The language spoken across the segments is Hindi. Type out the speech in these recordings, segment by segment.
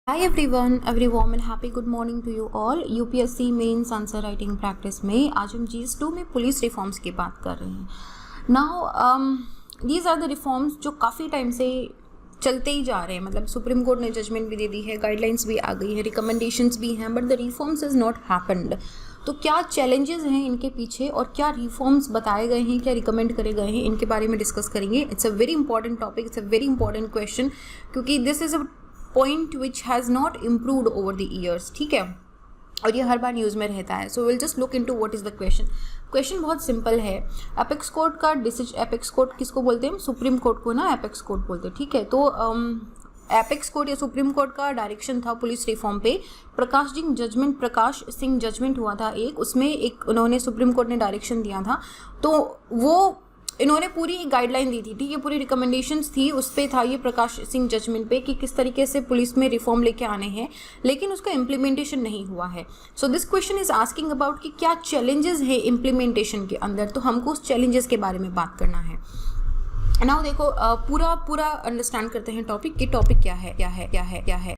Hi everyone, very warm and happy good morning to you all. UPSC mains answer writing practice में आज हम GS2 में पुलिस रिफॉर्म्स की बात कर रहे हैं। Now these are the reforms जो काफ़ी टाइम से चलते ही जा रहे हैं। मतलब सुप्रीम कोर्ट ने जजमेंट भी दे दी है, गाइडलाइंस भी आ गई है, रिकमेंडेशंस भी हैं, but the reforms is not happened. तो क्या चैलेंजेस हैं इनके पीछे और क्या रिफॉर्म्स बताए गए हैं, क्या रिकमेंड करे गए हैं, इनके बारे में डिस्कस करेंगे। It's a very important topic, it's a very important question, क्योंकि this is a point which has not improved over the years. ठीक है, और ये हर बार न्यूज़ में रहता है। So will just look into what is the question. Question बहुत सिंपल है। एपेक्स कोर्ट का डिसीजन, एपेक्स कोर्ट किसको बोलते हैं? सुप्रीम कोर्ट को ना एपेक्स कोर्ट बोलते हैं। ठीक है, तो एपेक्स कोर्ट या सुप्रीम कोर्ट का डायरेक्शन था पुलिस रिफॉर्म पे। प्रकाश सिंह जजमेंट हुआ था एक, उसमें एक उन्होंने सुप्रीम कोर्ट ने डायरेक्शन दिया था, तो वो इन्होंने पूरी गाइडलाइन दी थी। ठीक है, पूरी रिकमेंडेशंस थी, उस पर था ये प्रकाश सिंह जजमेंट पे कि किस तरीके से पुलिस में रिफॉर्म लेके आने हैं, लेकिन उसका इम्प्लीमेंटेशन नहीं हुआ है। So this question is asking about कि क्या चैलेंजेस है इम्प्लीमेंटेशन के अंदर, तो हमको उस चैलेंजेस के बारे में बात करना है। नाउ देखो, पूरा अंडरस्टैंड करते हैं टॉपिक कि टॉपिक क्या है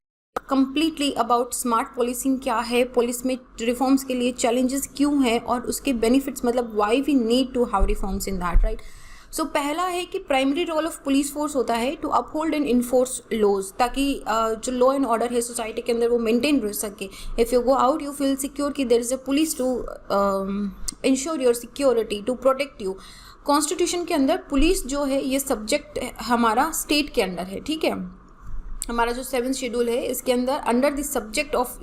कंप्लीटली अबाउट स्मार्ट पुलिसिंग क्या है, पुलिस में रिफॉर्म्स के लिए चैलेंजेस क्यों हैं और उसके बेनिफिट्स, मतलब why we need to have reforms in that, right. So पहला है कि primary role of police force होता है to uphold and enforce laws, ताकि जो लॉ एंड ऑर्डर है सोसाइटी के अंदर वो मेंटेन रह सके। If you go out you feel secure कि there is a police to ensure your security, to protect you. Constitution के अंदर पुलिस जो है ये सब्जेक्ट हमारा स्टेट के अंडर है। ठीक है, हमारा जो 7th शेड्यूल है इसके अंदर under the subject of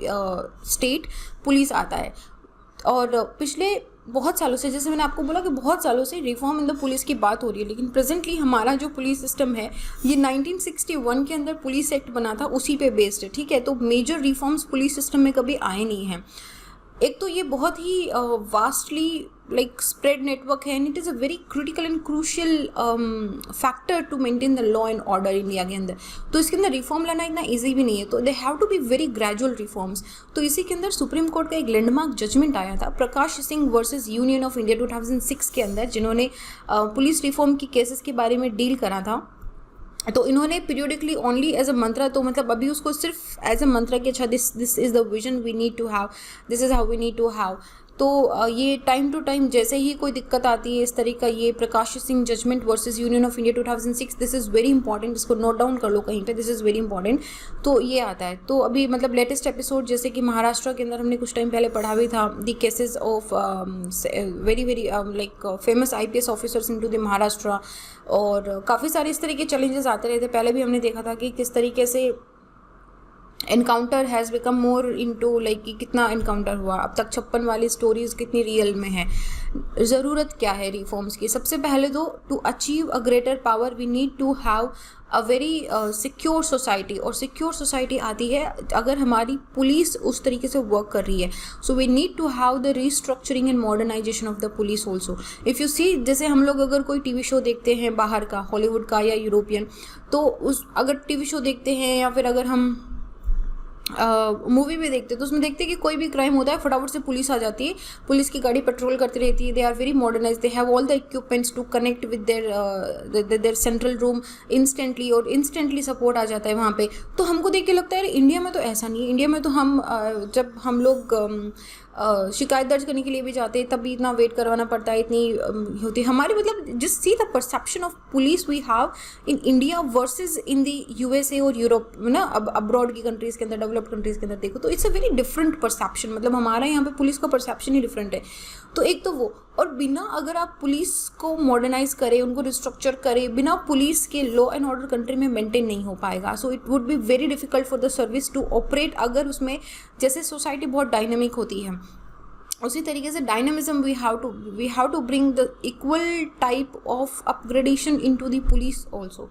state police आता है। और पिछले बहुत सालों से, जैसे मैंने आपको बोला कि बहुत सालों से रिफॉर्म इन द पुलिस की बात हो रही है, लेकिन प्रेजेंटली हमारा जो पुलिस सिस्टम है ये 1961 के अंदर पुलिस एक्ट बना था, उसी पे बेस्ड है। ठीक है, तो मेजर रिफॉर्म्स पुलिस सिस्टम में कभी आए नहीं हैं। एक तो ये बहुत ही वास्टली स्प्रेड नेटवर्क है, and it is a very critical and crucial factor to maintain the law and order India के अंदर। तो इसके अंदर रिफॉर्म लाना इतना ईजी भी नहीं है, तो they have to be very gradual reforms. तो इसी के अंदर सुप्रीम कोर्ट का एक लैंडमार्क जजमेंट आया था Prakash Singh versus Union of India 2006 के अंदर, जिन्होंने पुलिस रिफॉर्म की केसेस के बारे में डील करा था। तो इन्होंने पीरियडिकली ओनली एज अ मंत्रा, तो मतलब अभी उसको सिर्फ एज अ मंत्रा कि अच्छा this is the vision we need to have, this is how we need to have. तो ये टाइम टू टाइम जैसे ही कोई दिक्कत आती है इस तरीका, ये Prakash Singh judgement versus Union of India 2006, this is very important, इसको नोट डाउन कर लो कहीं पे, दिस इज़ वेरी इंपॉर्टेंट। तो ये आता है। तो अभी मतलब लेटेस्ट एपिसोड जैसे कि महाराष्ट्र के अंदर हमने कुछ टाइम पहले पढ़ा भी था, the cases of very famous IPS officers in to the Maharashtra, और काफ़ी सारे इस तरह के चैलेंजेस आते रहते। पहले भी हमने देखा था कि किस तरीके से encounter has become more into कि कितना एनकाउंटर हुआ, अब तक 56 वाली स्टोरीज कितनी रियल में है। ज़रूरत क्या है रिफॉर्म्स की? सबसे पहले तो to achieve a greater power we need to have a very secure society, और सिक्योर सोसाइटी आती है अगर हमारी पुलिस उस तरीके से वर्क कर रही है। So we need to have the restructuring and modernisation of the police also. If you see, जैसे हम लोग अगर कोई TV शो देखते हैं बाहर का, हॉलीवुड का या यूरोपियन, तो उस अगर TV शो देखते हैं या फिर अगर हम मूवी भी देखते तो उसमें देखते हैं कि कोई भी क्राइम होता है फटाफट से पुलिस आ जाती है, पुलिस की गाड़ी पेट्रोल करती रहती है, they are very modernize, they have all the equipments to connect with their central room instantly, और इंस्टेंटली सपोर्ट आ जाता है वहाँ पे। तो हमको देख के लगता है इंडिया में तो ऐसा नहीं है। इंडिया में तो हम जब हम लोग शिकायत दर्ज करने के लिए भी जाते हैं तब भी इतना वेट करवाना पड़ता है, इतनी होती है हमारी, मतलब just see the perception of police we have in India versus in the USA और यूरोप ना, अब अब्रॉड की कंट्रीज़ के अंदर, डेवलप्ड कंट्रीज़ के अंदर देखो तो it's a very different perception. मतलब हमारा यहाँ पे पुलिस का परसेप्शन ही डिफरेंट है। तो एक तो वो, और बिना अगर आप पुलिस को मॉडर्नाइज करें, उनको रिस्ट्रक्चर करें, बिना पुलिस के लॉ एंड ऑर्डर कंट्री में मेंटेन नहीं हो पाएगा। So it would be very difficult for the service to operate, अगर उसमें जैसे सोसाइटी बहुत डायनेमिक होती है उसी तरीके से dynamism we have to bring the equal type of upgradation into the police also.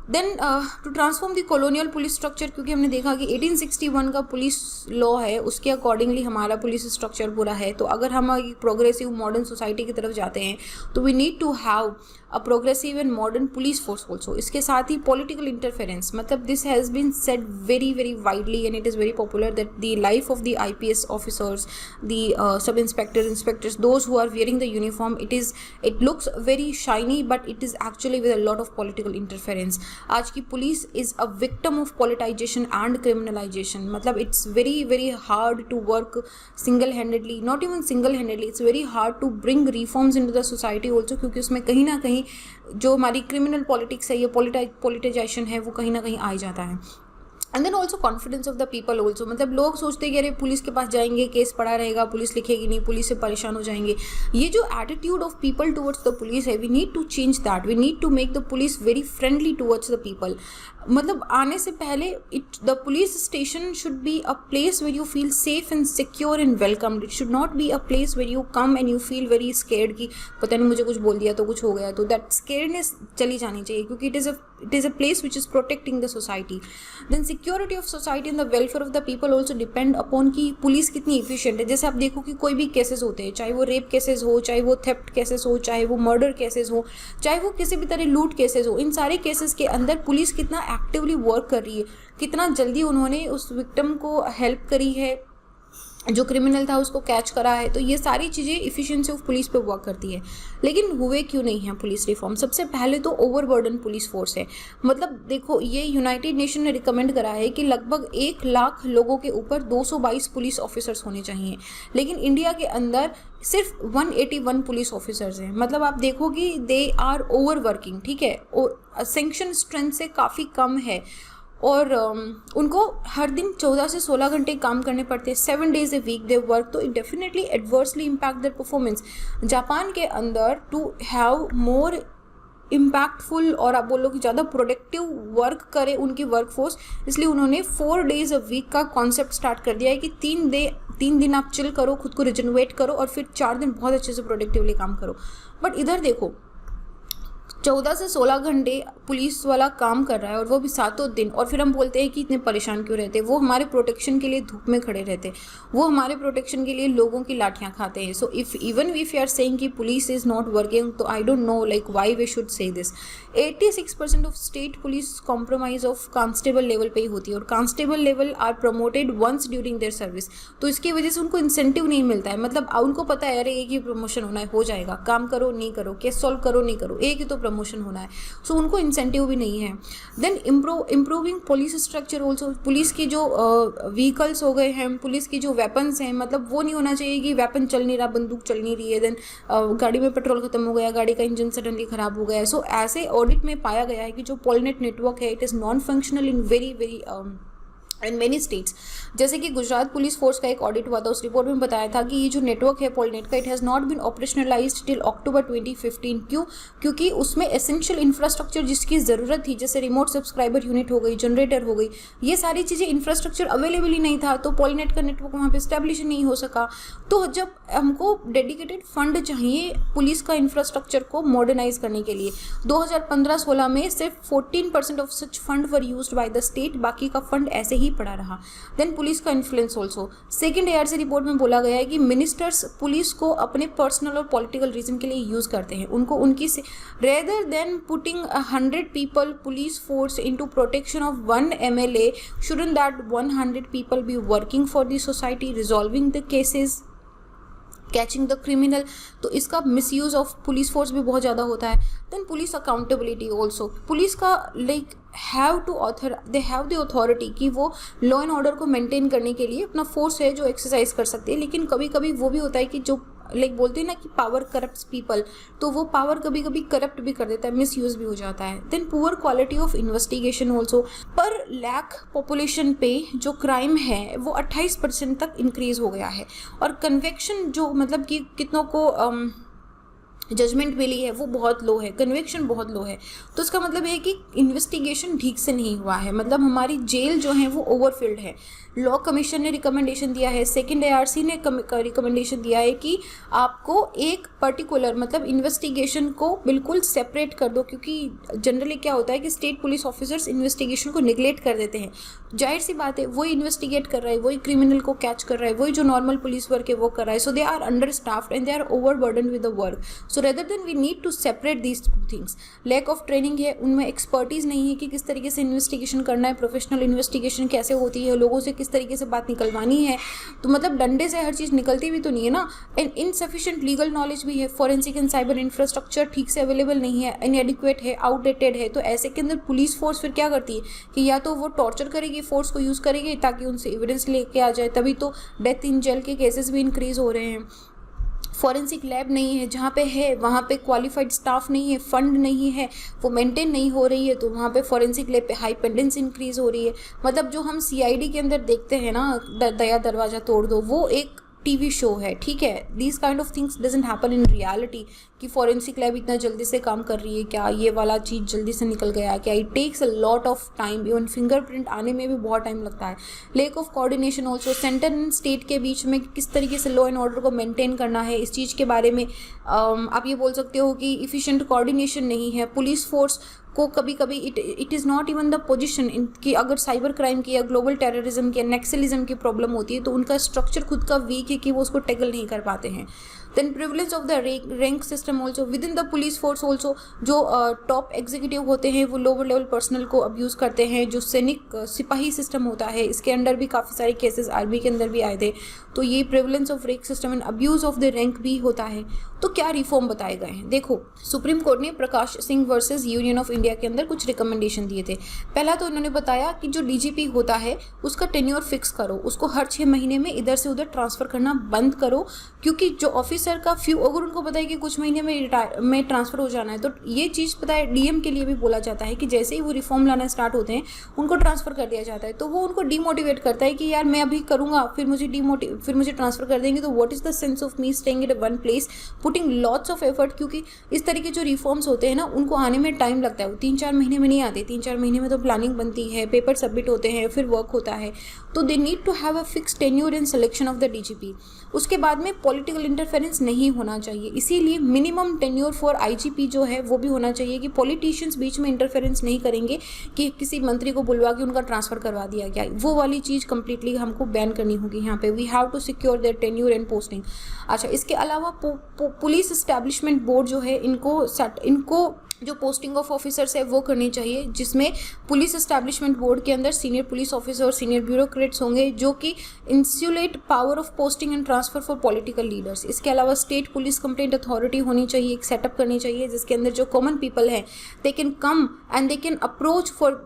Then to transform the colonial police structure, क्योंकि हमने देखा कि 1861 का पुलिस लॉ है, उसके अकॉर्डिंगली हमारा पुलिस स्ट्रक्चर पूरा है। तो अगर हम एक प्रोग्रेसिव मॉडर्न सोसाइटी की तरफ जाते हैं तो we need to have a progressive and modern police force also. इसके साथ ही पॉलिटिकल इंटरफेरेंस, मतलब this has been said very very widely and it is very popular that the life of the IPS officers, the sub inspectors, those who are wearing the uniform, it looks very shiny but it is actually with a lot of political interference. आज की police is a victim of politicisation and criminalisation. मतलब it's very very hard to work single handedly, not even single handedly, it's very hard to bring reforms in to the society also, क्योंकि उसमें कहीं ना कहीं जो हमारी क्रिमिनल पॉलिटिक्स है, ये पॉलिटाइजेशन है, वो कहीं ना कहीं आ जाता है. And then also confidence of the people also. मतलब लोग सोचते हैं कि अरे पुलिस के पास जाएंगे, केस पड़ा रहेगा, पुलिस लिखेगी नहीं, पुलिस से परेशान हो जाएंगे. ये जो attitude of people towards the police है, we need to change that. We need to make the police very friendly towards the people. मतलब आने से पहले the police station should be a place where you feel safe and secure and welcomed. It should not be a place where you come and you feel very scared कि पता नहीं मुझे कुछ बोल दिया तो कुछ हो गया. तो दैट स्केर्डनेस चली जानी चाहिए, क्योंकि it is a place which is protecting the society. Then security of society and the welfare of the people also depend upon कि पुलिस कितनी इफिशियंट है. जैसे आप देखो कि कोई भी केसेस होते हैं, चाहे वो रेप केसेस हो, चाहे वो थेफ्ट केसेस हो, चाहे वो मर्डर केसेस हो, चाहे वो किसी भी तरह लूट केसेस हो, इन सारे केसेस के अंदर पुलिस कितना एक्टिवली वर्क कर रही है, कितना जल्दी उन्होंने उस विक्टिम को हेल्प करी है, जो क्रिमिनल था उसको कैच करा है. तो ये सारी चीज़ें इफिशिएंसी ऑफ पुलिस पे वर्क करती है. लेकिन हुए क्यों नहीं है पुलिस रिफॉर्म? सबसे पहले तो ओवरबर्डन पुलिस फोर्स है. मतलब देखो, ये यूनाइटेड नेशन ने रिकमेंड करा है कि लगभग 1 लाख लोगों के ऊपर 222 पुलिस ऑफिसर्स होने चाहिए, लेकिन इंडिया के अंदर सिर्फ 181 पुलिस ऑफिसर्स हैं. मतलब आप देखो कि दे आर ओवर वर्किंग. ठीक है, सैंक्शन स्ट्रेंथ से काफ़ी कम है, और उनको हर दिन 14 से 16 घंटे काम करने पड़ते हैं. 7 days a week they work. तो it definitely adversely impact their performance. Japan के अंदर टू हैव मोर इम्पैक्टफुल, और आप बोलो कि ज़्यादा प्रोडक्टिव वर्क करे उनकी वर्कफोर्स, इसलिए उन्होंने 4 days a week का कॉन्सेप्ट स्टार्ट कर दिया है कि 3 दिन आप चिल करो, खुद को रिजनरेट करो, और फिर 4 दिन बहुत अच्छे से प्रोडक्टिवली काम करो. बट इधर देखो, 14 से 16 घंटे पुलिस वाला काम कर रहा है, और वो भी 7 दिन, और फिर हम बोलते हैं कि इतने परेशान क्यों रहते हैं. वो हमारे प्रोटेक्शन के लिए धूप में खड़े रहते हैं, वो हमारे प्रोटेक्शन के लिए लोगों की लाठियां खाते हैं. So if you are saying कि पुलिस इज नॉट वर्किंग, तो I don't know like why we should say this. 86% of state police compromise of constable level पे ही होती है, और constable level are promoted once during their service. तो इसकी वजह से उनको इंसेंटिव नहीं मिलता है. मतलब उनको पता है अरे एक ही प्रमोशन होना है, हो जाएगा, काम करो नहीं करो, केस सॉल्व करो नहीं करो, एक ही तो प्रमोशन होना है. सो उनको इंसेंटिव भी नहीं है. Then improving police structure also. Police की जो व्हीकल्स हो गए हैं, पुलिस की जो वेपन्स हैं, मतलब वो नहीं होना चाहिए कि वेपन चल नहीं रहा, बंदूक चल नहीं रही है, देन गाड़ी में पेट्रोल खत्म हो गया, गाड़ी का इंजन सडनली खराब हो गया. सो ऐसे ऑडिट में पाया गया है कि जो पॉलनेट नेटवर्क है, it is non functional in very in many states. जैसे कि गुजरात पुलिस फोर्स का एक ऑडिट हुआ था, उस रिपोर्ट में बताया था कि ये जो नेटवर्क है पॉलनेट का, it has not been operationalised till October 2015. क्यों? क्योंकि उसमें एसेंशियल इंफ्रास्ट्रक्चर जिसकी ज़रूरत थी, जैसे रिमोट सब्सक्राइबर यूनिट हो गई, जनरेटर हो गई, ये सारी चीज़ें इंफ्रास्ट्रक्चर अवेलेबल ही नहीं था, तो पॉलनेट का नेटवर्क वहाँ पर स्टैब्लिश नहीं हो सका. तो जब हमको डेडिकेटेड फंड चाहिए पुलिस का इंफ्रास्ट्रक्चर को मॉडर्नाइज करने के लिए, 2015-16 में सिर्फ 14% of such fund were used by the state, बाकी का फंड ऐसे ही पड़ा रहा. देन पुलिस का influence also. Second ARC report में बोला गया है कि मिनिस्टर्स पुलिस को अपने पर्सनल और पॉलिटिकल रीजन के लिए यूज करते हैं. उनको उनकी से rather than putting 100 people police force into protection of 1 MLA, shouldn't that 100 people be working for the society, resolving the cases, catching the criminal. तो इसका मिसयूज ऑफ पुलिस फोर्स भी बहुत ज़्यादा होता है. Then police accountability also. Police का दे हैव द अथॉरिटी कि वो लॉ एंड ऑर्डर को मेंटेन करने के लिए अपना फोर्स है जो एक्सरसाइज कर सकते हैं. लेकिन कभी कभी वो भी होता है कि जो बोलते हैं ना कि पावर करप्ट्स पीपल, तो वो पावर कभी कभी करप्ट भी कर देता है, मिसयूज भी हो जाता है. Then poor quality of investigation also. Per lakh population पे जो क्राइम है वो 28% तक इंक्रीज हो गया है, और कन्वेक्शन जो मतलब कि कितनों को जजमेंट मिली है वो बहुत लो है, कन्विक्शन बहुत लो है. तो इसका मतलब है कि इन्वेस्टिगेशन ठीक से नहीं हुआ है. मतलब हमारी जेल जो है वो ओवरफिल्ड है. लॉ कमीशन ने रिकमेंडेशन दिया है, सेकंड ARC ने रिकमेंडेशन दिया है कि आपको एक पर्टिकुलर मतलब इन्वेस्टिगेशन को बिल्कुल सेपरेट कर दो, क्योंकि जनरली क्या होता है कि स्टेट पुलिस ऑफिसर्स इन्वेस्टिगेशन को निगलेक्ट कर देते हैं. जाहिर सी बात है वही इन्वेस्टिगेट कर रहा है, वही क्रिमिनल को कैच कर रहा है, वही जो नॉर्मल पुलिस वर्क है वो कर रहा है. So they are under staffed and they are over burden with the work. So rather than we need to separate these two things. Lack of training है, उनमें एक्सपर्टीज नहीं है कि किस तरीके से इन्वेस्टिगेशन करना है, प्रोफेशनल इन्वेस्टिगेशन कैसे होती है, लोगों से किस तरीके से बात निकलवानी है. तो मतलब डंडे से हर चीज़ निकलती भी तो नहीं है ना. एंड इनसफिशिएंट लीगल नॉलेज भी है, फॉरेंसिक एंड साइबर इंफ्रास्ट्रक्चर ठीक से अवेलेबल नहीं है, इनएडिक्वेट है, आउटडेटेड है. तो ऐसे के अंदर पुलिस फोर्स फिर क्या करती है कि या तो वो टॉर्चर करेगी, फोर्स को यूज़ करेगी ताकि उनसे एविडेंस लेके आ जाए. तभी तो डेथ इन जेल के केसेस भी इंक्रीज हो रहे हैं. फॉरेंसिक लैब नहीं है, जहाँ पे है वहाँ पे क्वालिफाइड स्टाफ नहीं है, फंड नहीं है, वो मेंटेन नहीं हो रही है, तो वहाँ पे फॉरेंसिक लैब पे हाई पेंडेंस इंक्रीज हो रही है. मतलब जो हम सीआईडी के अंदर देखते हैं ना, दया दरवाज़ा तोड़ दो, वो एक टीवी शो है, ठीक है. These kind of things doesn't happen in reality कि फॉरेंसिक लैब इतना जल्दी से काम कर रही है क्या, ये वाला चीज़ जल्दी से निकल गया क्या. It takes a lot of time, even fingerprint आने में भी बहुत टाइम लगता है. Lack of coordination also, centre and state के बीच में किस तरीके से लॉ एंड ऑर्डर को मेंटेन करना है, इस चीज़ के बारे में आप ये बोल सकते हो कि इफ़िशिएंट कोऑर्डिनेशन नहीं है. पुलिस फोर्स को कभी कभी it is not even the position कि अगर साइबर क्राइम की या ग्लोबल टेररिज्म की या नेक्सलिज्म की प्रॉब्लम होती है तो उनका स्ट्रक्चर खुद का वीक है कि वो उसको टैकल नहीं कर पाते हैं. Then privilege of the rank system also within the police force also. जो टॉप एग्जीक्यूटिव होते हैं वो लोअर लेवल पर्सनल को अब्यूज़ करते हैं. जो सैनिक सिपाही सिस्टम होता है इसके अंडर भी काफ़ी सारे केसेस आर्मी के अंदर भी आए थे. तो ये prevalence of rank system and abuse of the rank भी होता है. तो क्या रिफॉर्म बताए गए हैं? देखो, सुप्रीम कोर्ट ने Prakash Singh versus Union of India के अंदर कुछ रिकमेंडेशन दिए थे. पहला तो इन्होंने बताया कि जो डीजीपी होता है उसका टेन्योर फिक्स करो, उसको हर 6 महीने में इधर से उधर ट्रांसफ़र करना बंद करो. क्योंकि जो ऑफिसर का अगर उनको पता है कि कुछ महीने में ट्रांसफ़र हो जाना है, तो ये चीज़ पता है डीएम के लिए भी बोला जाता है कि जैसे ही वो रिफॉर्म लाना स्टार्ट होते हैं उनको ट्रांसफ़र कर दिया जाता है. तो वो उनको डीमोटिवेट करता है कि यार मैं अभी करूँगा, फिर मुझे ट्रांसफ़र कर देंगे, तो what is the sense of me staying at one place putting lots of effort. क्योंकि इस तरीके जो रिफॉर्म्स होते हैं ना उनको आने में टाइम लगता है, वो 3-4 महीने में नहीं आते. 3-4 महीने में तो प्लानिंग बनती है, पेपर सबमिट होते हैं, फिर वर्क होता है. तो they need to have a fix tenure in selection of the DGP. उसके बाद में पॉलिटिकल इंटरफेरेंस नहीं होना चाहिए, इसीलिए मिनिमम टेन्योर फॉर आईजीपी जो है वो भी होना चाहिए कि पॉलिटिशियंस बीच में इंटरफेरेंस नहीं करेंगे कि किसी मंत्री को बुलवा के उनका ट्रांसफ़र करवा दिया गया. वो वाली चीज़ कंप्लीटली हमको बैन करनी होगी यहाँ पे. We have to secure their tenure and posting. अच्छा, इसके अलावा पुलिस एस्टैब्लिशमेंट बोर्ड जो है इनको जो पोस्टिंग ऑफ ऑफिसर्स है वो करनी चाहिए, जिसमें पुलिस एस्टैब्लिशमेंट बोर्ड के अंदर सीनियर पुलिस ऑफिसर और सीनियर ब्यूरोक्रेट्स होंगे जो कि insulate power of posting and transfer for political leaders. इसके अलावा स्टेट पुलिस कंप्लेंट अथॉरिटी होनी चाहिए, एक सेटअप करनी चाहिए जिसके अंदर जो कॉमन पीपल है they can come and they can approach for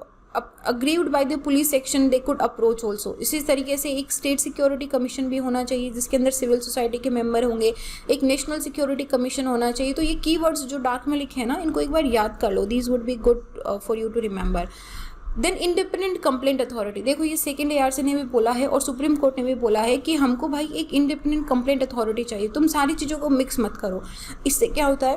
aggrieved by the police section they could approach also. इसी तरीके से एक स्टेट सिक्योरिटी कमीशन भी होना चाहिए जिसके अंदर सिविल सोसाइटी के मेंबर होंगे. एक नेशनल सिक्योरिटी कमीशन होना चाहिए. तो ये कीवर्ड्स जो डार्क में लिखे हैं ना, इनको एक बार याद कर लो. These would be good for you to remember. Then independent complaint authority. देखो, ये सेकेंड ARC ने भी बोला है और सुप्रीम कोर्ट ने भी बोला है कि हमको भाई एक इंडिपेंडेंट कंप्लेंट अथॉरिटी चाहिए. तुम सारी चीज़ों को मिक्स मत करो. इससे क्या होता है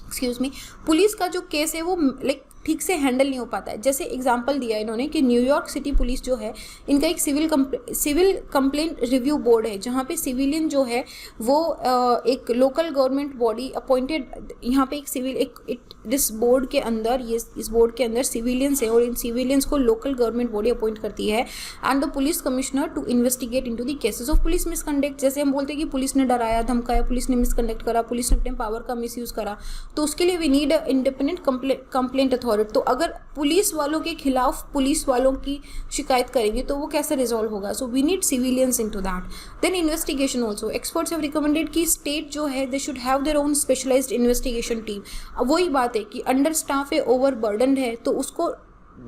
एक्सक्यूज मी, पुलिस का जो केस है वो लाइक ठीक से हैंडल नहीं हो पाता है. जैसे एग्जांपल दिया इन्होंने कि न्यूयॉर्क सिटी पुलिस जो है इनका एक सिविल कंप्लेंट रिव्यू बोर्ड है जहाँ पे सिविलियन जो है वो एक लोकल गवर्नमेंट बॉडी अपॉइंटेड, यहाँ पे दिस बोर्ड के अंदर इस बोर्ड के अंदर सिविलियंस है और इन सिविलियंस को लोकल गवर्नमेंट बॉडी अपॉइंट करती है and the police commissioner to investigate into the cases of police misconduct. जैसे हम बोलते हैं कि पुलिस ने डराया धमकाया, पुलिस ने मिसकंडक्ट करा, पुलिस ने अपने पावर का मिसयूज़ करा, तो उसके लिए we need independent complaint authority. तो अगर पुलिस वालों के खिलाफ पुलिस वालों की शिकायत करेंगे तो वो कैसे रिजॉल्व होगा? So we need civilians into that. Then investigation also. Experts have recommended कि स्टेट जो है they should have their own specialised investigation team. अब वही बात है कि अंडर स्टाफ है, ओवर बर्डन है, तो उसको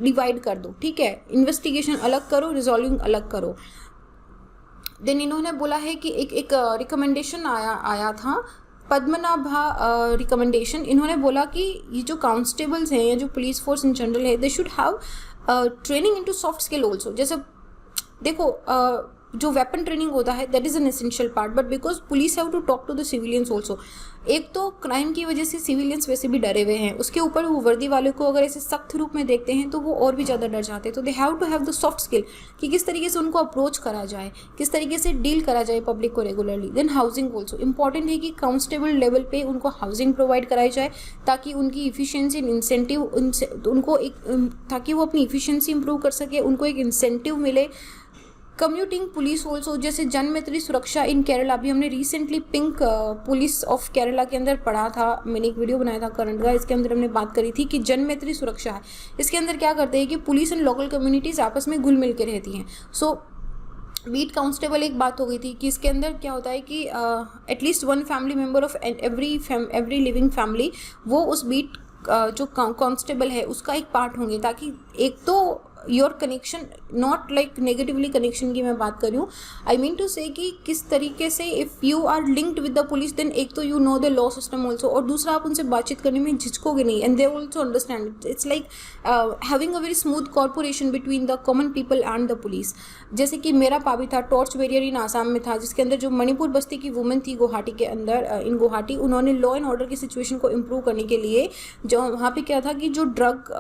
डिवाइड कर दो, ठीक है. इन्वेस्टिगेशन अलग करो, रिजॉल्विंग अलग करो. देन इन्होंने बोला है कि एक रिकमेंडेशन आया था पद्मनाभा रिकमेंडेशन. इन्होंने बोला कि ये जो कांस्टेबल्स हैं या जो पुलिस फोर्स इन जनरल है they should have training into soft skill also. जैसे देखो जो वेपन ट्रेनिंग होता है that is an essential part, but because police have to talk to the civilians also. एक तो क्राइम की वजह से सिविलियंस वैसे भी डरे हुए हैं, उसके ऊपर वो वर्दी वाले को अगर ऐसे सख्त रूप में देखते हैं तो वो और भी ज़्यादा डर जाते हैं। तो they have to have the soft skill कि किस तरीके से उनको अप्रोच करा जाए, किस तरीके से डील करा जाए पब्लिक को regularly. Then housing also important है कि कांस्टेबल लेवल पे उनको हाउसिंग प्रोवाइड कराई जाए ताकि उनकी इफिशियंसी इंसेंटिव उनको एक ताकि वो अपनी इफिशियंसी इंप्रूव कर सके, उनको एक इंसेंटिव मिले। कम्यूटिंग पुलिस ऑल्सो, जैसे जनमित्री सुरक्षा इन केरला, अभी हमने recently pink police of Kerala के अंदर पढ़ा था, मैंने एक वीडियो बनाया था करंट का, इसके अंदर हमने बात करी थी कि जनमित्री सुरक्षा है। इसके अंदर क्या करते हैं कि पुलिस एंड लोकल कम्युनिटीज़ आपस में घुल मिल के रहती हैं। सो बीट कांस्टेबल एक बात हो गई थी कि इसके अंदर क्या होता है कि at least one family member of every living family वो उस बीट जो कांस्टेबल है उसका एक पार्ट होंगे, ताकि एक तो your connection not like negatively connection की मैं बात कर रही हूँ, आई मीन टू से कि किस तरीके से if you are linked with the police then एक तो you know the law system also, और दूसरा आप उनसे बातचीत करने में झिझकोगे नहीं, and they also understand. It's like having a very smooth corporation between the common people and the police. जैसे कि मेरा पापी था, टॉर्च बैरियर इन आसाम में था, जिसके अंदर जो मणिपुर बस्ती की वुमेन थी गुवाहाटी के अंदर, इन गुवाहाटी, उन्होंने लॉ एंड ऑर्डर की सिचुएशन को इम्प्रूव करने के लिए, जो वहाँ पे क्या था कि जो ड्रग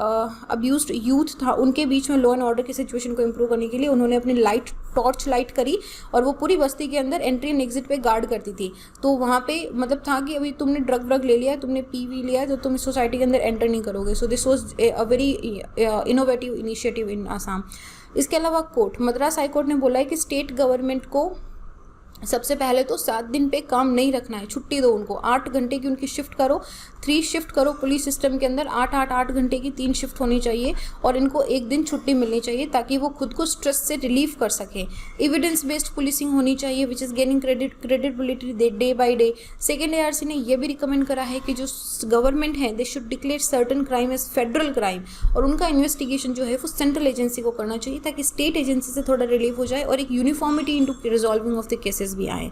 अब्यूज्ड यूथ था उनके बीच में लॉ एंड ऑर्डर की सिचुएशन को इम्प्रूव करने के लिए उन्होंने अपनी टॉर्च लाइट करी और वो पूरी बस्ती के अंदर एंट्री एंड एग्जिट पे गार्ड करती थी। तो वहाँ पे मतलब था कि अभी तुमने ड्रग ले लिया, तुमने पी वी लिया, तो तुम सोसाइटी के अंदर एंटर नहीं करोगे। So this was a very innovative initiative in Assam. इसके अलावा कोर्ट, मद्रास हाई कोर्ट ने बोला है कि स्टेट गवर्नमेंट को सबसे पहले तो 7 दिन पे काम नहीं रखना है, छुट्टी दो उनको, 8 घंटे की उनकी शिफ्ट करो, 3 शिफ्ट करो पुलिस सिस्टम के अंदर, 8 घंटे की 3 शिफ्ट होनी चाहिए और इनको एक दिन छुट्टी मिलनी चाहिए ताकि वो खुद को स्ट्रेस से रिलीव कर सके। एविडेंस बेस्ड पुलिसिंग होनी चाहिए which is gaining credibility day by day. Second ARC ने यह भी रिकमेंड करा है कि जो गवर्नमेंट है they should declare certain crime as federal crime, और उनका इन्वेस्टिगेशन जो है वो सेंट्रल एजेंसी को करना चाहिए ताकि स्टेट एजेंसी से थोड़ा रिलीफ हो जाए और एक uniformity into resolving of the cases भी आए।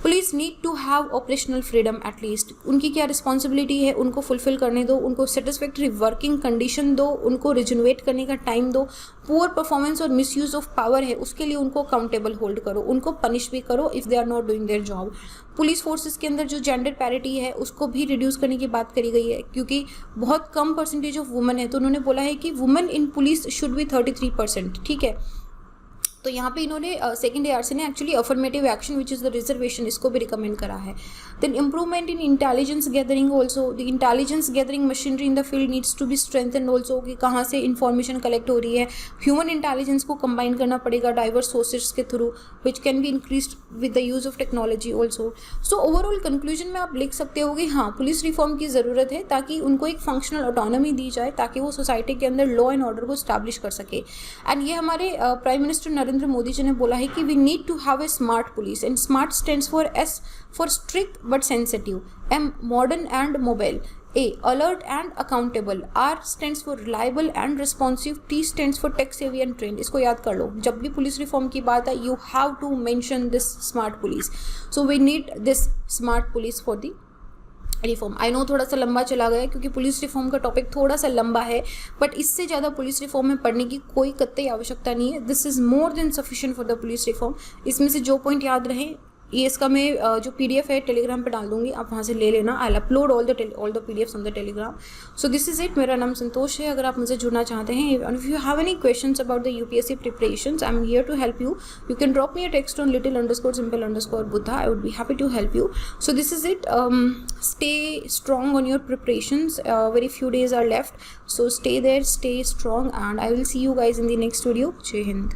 Police need to have operational freedom at least. उनकी क्या रिस्पॉन्सिबिलिटी है, उनको फुलफिल करने दो, उनको सेटिस्फैक्ट्री वर्किंग कंडीशन दो, उनको रिजनवेट करने का टाइम दो। पुअर परफॉर्मेंस और मिसयूज ऑफ पावर है उसके लिए उनको अकाउंटेबल होल्ड करो, उनको पनिश भी करो if they are not doing their job. Police forces के अंदर जो जेंडर पैरिटी है उसको भी रिड्यूस करने की बात करी गई है क्योंकि बहुत कम परसेंटेज ऑफ वुमेन है, तो उन्होंने बोला है कि women in police should be 33%। ठीक है, तो यहाँ पे इन्होंने सेकेंड ARC ने actually affirmative action which is the reservation, इसको भी रिकमेंड करा है। Then improvement in intelligence gathering also, the intelligence gathering machinery in the field needs to be strengthen also, कि कहाँ से इन्फॉर्मेशन कलेक्ट हो रही है। ह्यूमन इंटेलिजेंस को कंबाइन करना पड़ेगा डाइवर्स सोर्सेज के through which can be increase with the use of technology also. So overall conclusion में आप लिख सकते हो कि हाँ, पुलिस रिफॉर्म की ज़रूरत है ताकि उनको एक फंक्शनल ऑटोनॉमी दी जाए ताकि वो सोसाइटी के अंदर लॉ एंड ऑर्डर को स्टैब्लिश कर सके। एंड ये हमारे प्राइम मिनिस्टर नरेंद्र मोदी जी ने बोला है कि we need to have a smart police, and smart stands for S for strict but sensitive, M modern and mobile, A alert and accountable, R stands for reliable and responsive, T stands for tech savvy and trained। इसको याद कर लो, जब भी पुलिस रिफॉर्म की बात है you have to mention this smart police। So we need this smart police for the reform. I know थोड़ा सा लंबा चला गया क्योंकि पुलिस रिफॉर्म का टॉपिक थोड़ा सा लंबा है, बट इससे ज़्यादा पुलिस रिफॉर्म में पढ़ने की कोई कतई आवश्यकता नहीं है। This is more than sufficient for the police reform. इसमें से जो पॉइंट याद रहे, ये इसका मैं जो PDF है टेलीग्राम पे डाल दूंगी, आप वहाँ से ले लेना। I upload all the PDFs on the Telegram. So this is it. मेरा नाम संतोष है। अगर आप मुझसे जुड़ना चाहते हैं, if you have any questions about the UPSC preparations, I am here to help you. You can drop me a text on little_simple_buddha। I would be happy to help you। So this is it. Stay strong on your preparations. Very few days are left, so stay there, stay strong, and I will see you guys in the next video. Jai Hind.